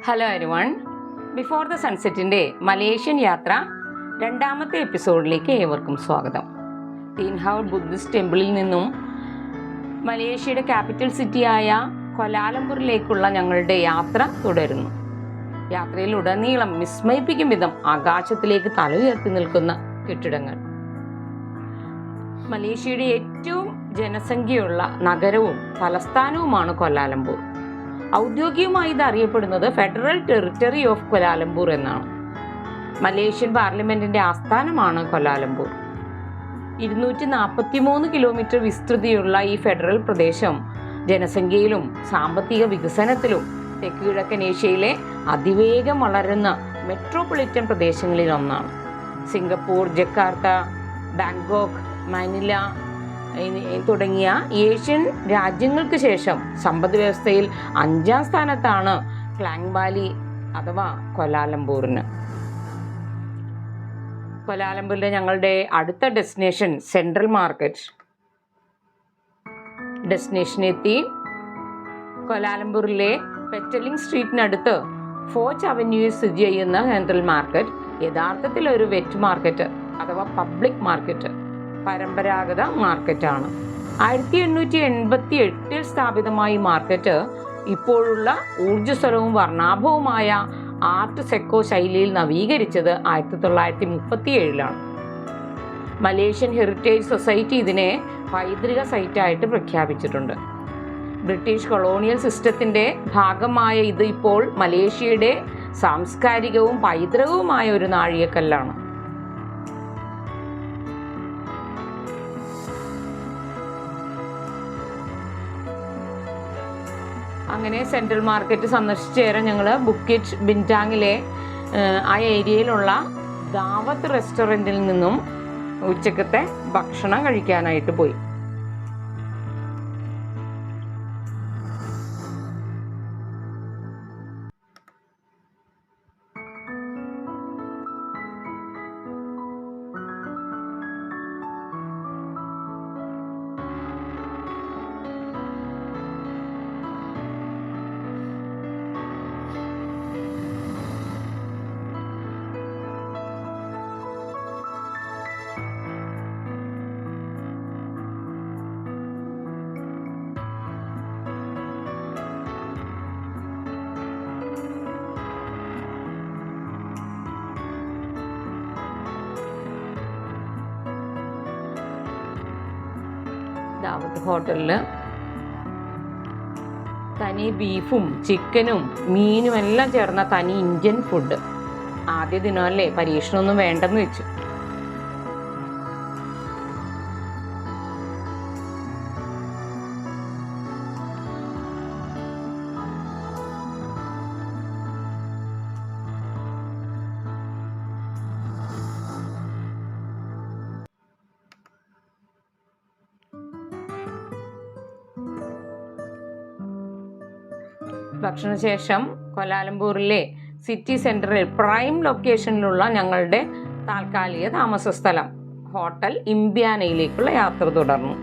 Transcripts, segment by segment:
Hello everyone, before the സൺസെറ്റിൻ്റെ Malaysian യാത്ര രണ്ടാമത്തെ എപ്പിസോഡിലേക്ക് ഏവർക്കും സ്വാഗതം. തീൻഹൌഡ് ബുദ്ധിസ്റ്റ് ടെമ്പിളിൽ നിന്നും മലേഷ്യയുടെ ക്യാപിറ്റൽ സിറ്റിയായ ക്വാലാലംപൂരിലേക്കുള്ള ഞങ്ങളുടെ യാത്ര തുടരുന്നു. യാത്രയിൽ ഉടനീളം വിസ്മയിപ്പിക്കും വിധം ആകാശത്തിലേക്ക് തല ഉയർത്തി നിൽക്കുന്ന കെട്ടിടങ്ങൾ. മലേഷ്യയുടെ ഏറ്റവും ജനസംഖ്യയുള്ള നഗരവും തലസ്ഥാനവുമാണ് ക്വാലാലംപൂർ. ഔദ്യോഗികമായി ഇത് അറിയപ്പെടുന്നത് ഫെഡറൽ ടെറിട്ടറി ഓഫ് ക്വാലാലംപൂർ എന്നാണ്. മലേഷ്യൻ പാർലമെന്റിന്റെ ആസ്ഥാനമാണ് ക്വാലാലംപൂർ. 243 കിലോമീറ്റർ വിസ്തൃതിയുള്ള ഈ ഫെഡറൽ പ്രദേശം ജനസംഖ്യയിലും സാമ്പത്തിക വികസനത്തിലും തെക്ക് കിഴക്കൻ ഏഷ്യയിലെ അതിവേഗം വളരുന്ന മെട്രോപൊളിറ്റൻ പ്രദേശങ്ങളിൽ ഒന്നാണ്. സിംഗപ്പൂർ, ജക്കാർത്ത, ബാങ്കോക്ക്, മനില തുടങ്ങിയ ഏഷ്യൻ രാജ്യങ്ങൾക്ക് ശേഷം സമ്പദ് വ്യവസ്ഥയിൽ 5ാം സ്ഥാനത്താണ് ക്ലാങ് വാലി അഥവാ ക്വാലാലംപൂറിന്. ക്വാലാലംപൂരിലെ ഞങ്ങളുടെ അടുത്ത ഡെസ്റ്റിനേഷൻ സെൻട്രൽ മാർക്കറ്റ്. ഡെസ്റ്റിനേഷനെത്തി. ക്വാലാലംപൂരിലെ പെറ്റലിംഗ് സ്ട്രീറ്റിനടുത്ത് ഫോച്ച് അവന്യൂയിൽ സ്ഥിതി ചെയ്യുന്ന സെൻട്രൽ മാർക്കറ്റ് യഥാർത്ഥത്തിൽ ഒരു വെറ്റ് മാർക്കറ്റ് അഥവാ പബ്ലിക് മാർക്കറ്റ്, പരമ്പരാഗത മാർക്കറ്റാണ്. 1888 സ്ഥാപിതമായ ഈ മാർക്കറ്റ് ഇപ്പോഴുള്ള ഊർജ്ജസ്വലവും വർണ്ണാഭവുമായ ആർട്ട് സെക്കോ ശൈലിയിൽ നവീകരിച്ചത് 1937 മലേഷ്യൻ ഹെറിറ്റേജ് സൊസൈറ്റി ഇതിനെ പൈതൃക സൈറ്റായിട്ട് പ്രഖ്യാപിച്ചിട്ടുണ്ട്. ബ്രിട്ടീഷ് കൊളോണിയൽ സിസ്റ്റത്തിൻ്റെ ഭാഗമായ ഇത് ഇപ്പോൾ മലേഷ്യയുടെ സാംസ്കാരികവും പൈതൃകവുമായ ഒരു നാഴികക്കല്ലാണ്. അങ്ങനെ സെൻട്രൽ മാർക്കറ്റ് സന്ദർശിച്ചു ചേരാൻ ഞങ്ങൾ ബുക്കിറ്റ് ബിൻറ്റാങ്ങിലെ ആ ഏരിയയിലുള്ള ദാവത്ത് റെസ്റ്റോറൻറ്റിൽ നിന്നും ഉച്ചക്കത്തെ ഭക്ഷണം കഴിക്കാനായിട്ട് പോയി. ദാവത്ത് ഹോട്ടലിൽ തനി ബീഫും ചിക്കനും മീനും എല്ലാം ചേർന്ന തനി ഇന്ത്യൻ ഫുഡ്. ആദ്യ ദിനമല്ലേ, പരീക്ഷണമൊന്നും വേണ്ടെന്ന് വെച്ചു. ഭക്ഷണശേഷം ക്വാലാലംപൂരിലെ സിറ്റി സെൻറ്ററിൽ പ്രൈം ലൊക്കേഷനിലുള്ള ഞങ്ങളുടെ താൽക്കാലിക താമസ സ്ഥലം ഹോട്ടൽ ഇംബ്യാനയിലേക്കുള്ള യാത്ര തുടർന്നു.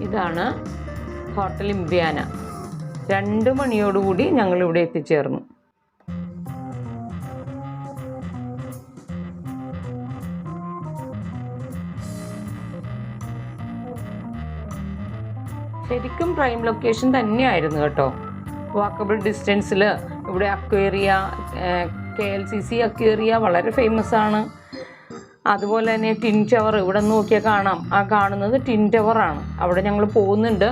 ഇതാണ് ഹോട്ടൽ ഇംബ്യാന. 2 മണിയോടുകൂടി ഞങ്ങളിവിടെ എത്തിച്ചേർന്നു. ശരിക്കും പ്രൈം ലൊക്കേഷൻ തന്നെയായിരുന്നു കേട്ടോ. വാക്കബിൾ ഡിസ്റ്റൻസിൽ ഇവിടെ അക്വേറിയ, KLCC അക്വേറിയ വളരെ ഫേമസ് ആണ്. അതുപോലെ തന്നെ ടിൻ ടവർ ഇവിടെ നോക്കിയാൽ കാണാം. ആ കാണുന്നത് ടിൻ ടവറാണ്. അവിടെ ഞങ്ങൾ പോകുന്നുണ്ട്.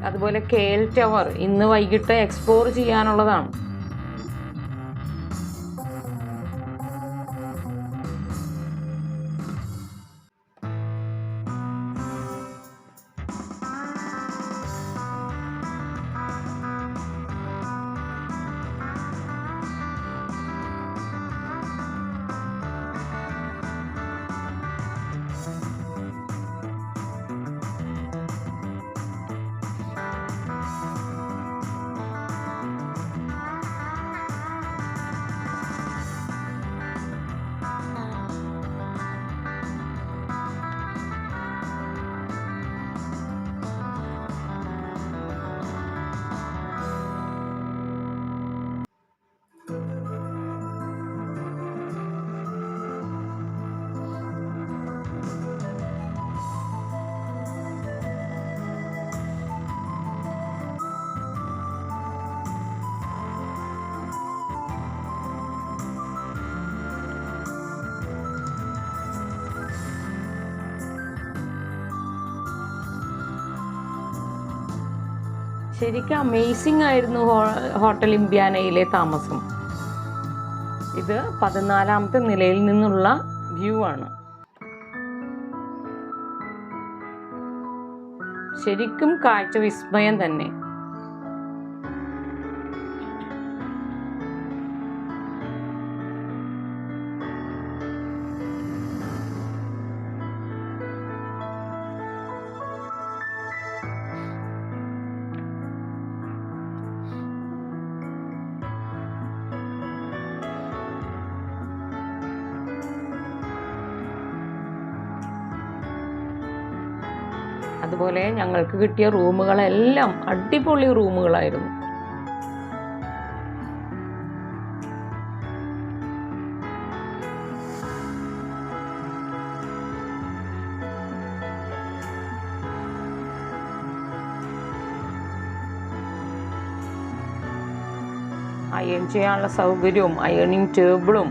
അതുപോലെ KL ടവർ ഇന്ന് വൈകിട്ട് എക്സ്പ്ലോർ ചെയ്യാനുള്ളതാണ്. ശരിക്കും അമേസിംഗ് ആയിരുന്നു ഹോട്ടൽ ഇമ്പ്യാനയിലെ താമസം. ഇത് 14ാമത്തെ നിലയിൽ നിന്നുള്ള വ്യൂ ആണ്. ശരിക്കും കാഴ്ച വിസ്മയം തന്നെ. അതുപോലെ ഞങ്ങൾക്ക് കിട്ടിയ റൂമുകളെല്ലാം അടിപൊളി റൂമുകളായിരുന്നു. അയൺ ചെയ്യാനുള്ള സൗകര്യവും അയണിങ് ടേബിളും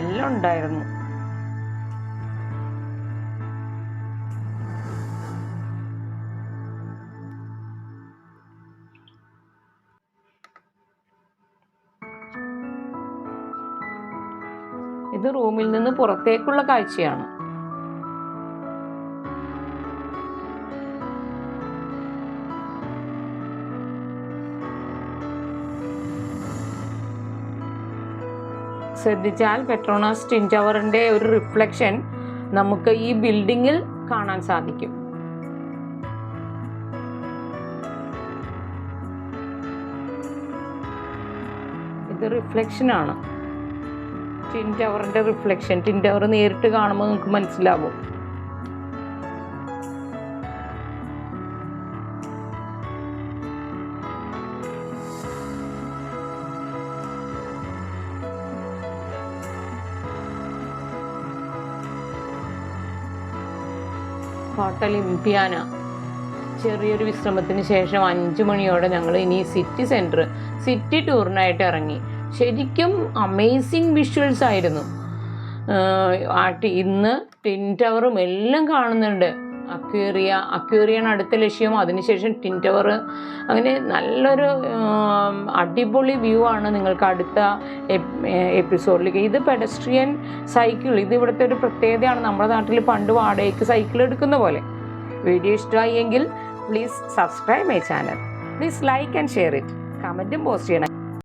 എല്ലാം ഉണ്ടായിരുന്നു. ഇത് റൂമിൽ നിന്ന് പുറത്തേക്കുള്ള കാഴ്ചയാണ്. ശ്രദ്ധിച്ചാൽ പെട്രോണാസ് ട്വിൻ ടവറിന്റെ ഒരു റിഫ്ലക്ഷൻ നമുക്ക് ഈ ബിൽഡിങ്ങിൽ കാണാൻ സാധിക്കും. ഇത് റിഫ്ലക്ഷനാണ്, ട്വിൻ ടവറിന്റെ റിഫ്ലക്ഷൻ. ട്വിൻ ടവർ നേരിട്ട് കാണുമ്പോൾ നമുക്ക് മനസ്സിലാവും. ഹോട്ടൽ ഇമ്പ്യാന. ചെറിയൊരു വിശ്രമത്തിന് ശേഷം 5 മണിയോടെ ഞങ്ങൾ ഇനി സിറ്റി ടൂറിനായിട്ട് ഇറങ്ങി. ശരിക്കും അമേസിങ് വിഷ്വൽസ് ആയിരുന്നു. ഇന്ന് ട്വിൻ ടവറും എല്ലാം കാണുന്നുണ്ട്. അക്വേറിയാണ് അടുത്ത ലക്ഷ്യം, അതിനുശേഷം ട്വിൻ ടവർ. അങ്ങനെ നല്ലൊരു അടിപൊളി വ്യൂ ആണ് നിങ്ങൾക്ക് അടുത്ത എപ്പിസോഡിലേക്ക്. ഇത് പെഡസ്ട്രിയൻ സൈക്കിൾ, ഇത് ഇവിടുത്തെ ഒരു പ്രത്യേകതയാണ്. നമ്മുടെ നാട്ടിൽ പണ്ട് വാടകയ്ക്ക് സൈക്കിൾ എടുക്കുന്ന പോലെ. വീഡിയോ ഇഷ്ടമായി എങ്കിൽ please subscribe my channel. Please like and share it. കമൻറ്റും പോസ്റ്റ് ചെയ്യണം.